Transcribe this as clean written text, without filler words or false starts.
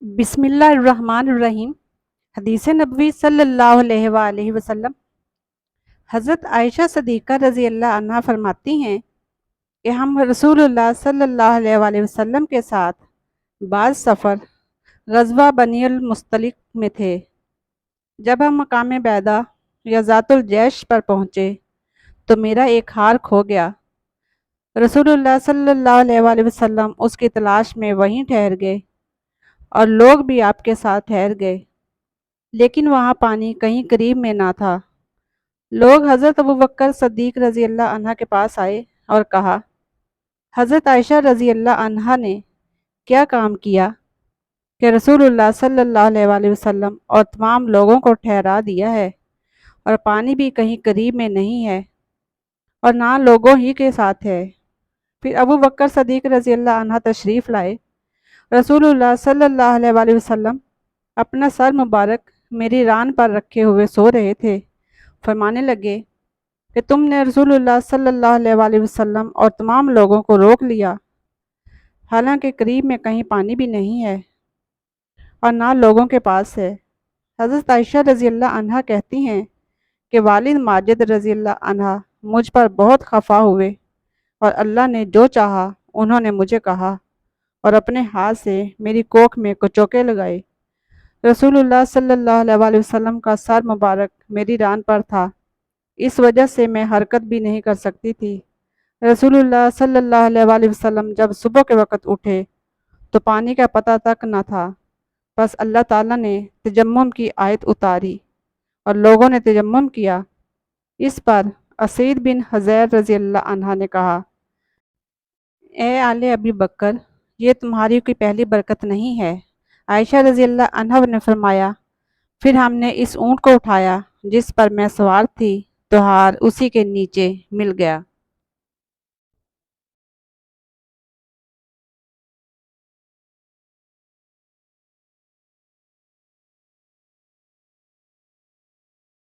بسم اللہ الرحمن الرحیم۔ حدیث نبوی صلی اللہ علیہ وآلہ وسلم۔ حضرت عائشہ صدیقہ رضی اللہ عنہا فرماتی ہیں کہ ہم رسول اللہ صلی اللہ علیہ وآلہ وسلم کے ساتھ بعض سفر غزوہ بنی المصطلق میں تھے۔ جب ہم مقام بیدہ یا ذات الجیش پر پہنچے تو میرا ایک ہار کھو گیا۔ رسول اللہ صلی اللہ علیہ وآلہ وسلم اس کی تلاش میں وہیں ٹھہر گئے اور لوگ بھی آپ کے ساتھ ٹھہر گئے، لیکن وہاں پانی کہیں قریب میں نہ تھا۔ لوگ حضرت ابوبکر صدیق رضی اللہ عنہ کے پاس آئے اور کہا، حضرت عائشہ رضی اللہ عنہ نے کیا کام کیا کہ رسول اللہ صلی اللہ علیہ وآلہ وسلم اور تمام لوگوں کو ٹھہرا دیا ہے، اور پانی بھی کہیں قریب میں نہیں ہے اور نہ لوگوں ہی کے ساتھ ہے۔ پھر ابوبکر صدیق رضی اللہ عنہ تشریف لائے۔ رسول اللہ صلی اللہ علیہ وآلہ وسلم اپنا سر مبارک میری ران پر رکھے ہوئے سو رہے تھے۔ فرمانے لگے کہ تم نے رسول اللہ صلی اللہ علیہ وآلہ وسلم اور تمام لوگوں کو روک لیا، حالانکہ قریب میں کہیں پانی بھی نہیں ہے اور نہ لوگوں کے پاس ہے۔ حضرت عائشہ رضی اللہ عنہا کہتی ہیں کہ والد ماجد رضی اللہ عنہ مجھ پر بہت خفا ہوئے، اور اللہ نے جو چاہا انہوں نے مجھے کہا اور اپنے ہاتھ سے میری کوکھ میں کچوکے لگائے۔ رسول اللہ صلی اللہ علیہ وآلہ وسلم کا سر مبارک میری ران پر تھا، اس وجہ سے میں حرکت بھی نہیں کر سکتی تھی۔ رسول اللہ صلی اللہ علیہ وآلہ وسلم جب صبح کے وقت اٹھے تو پانی کا پتہ تک نہ تھا، بس اللہ تعالیٰ نے تیمم کی آیت اتاری اور لوگوں نے تیمم کیا۔ اس پر اسید بن حضیر رضی اللہ عنہ نے کہا، اے آل ابی بکر، یہ تمہاری کوئی پہلی برکت نہیں ہے۔ عائشہ رضی اللہ عنہ نے فرمایا، پھر ہم نے اس اونٹ کو اٹھایا جس پر میں سوار تھی تو ہار اسی کے نیچے مل گیا۔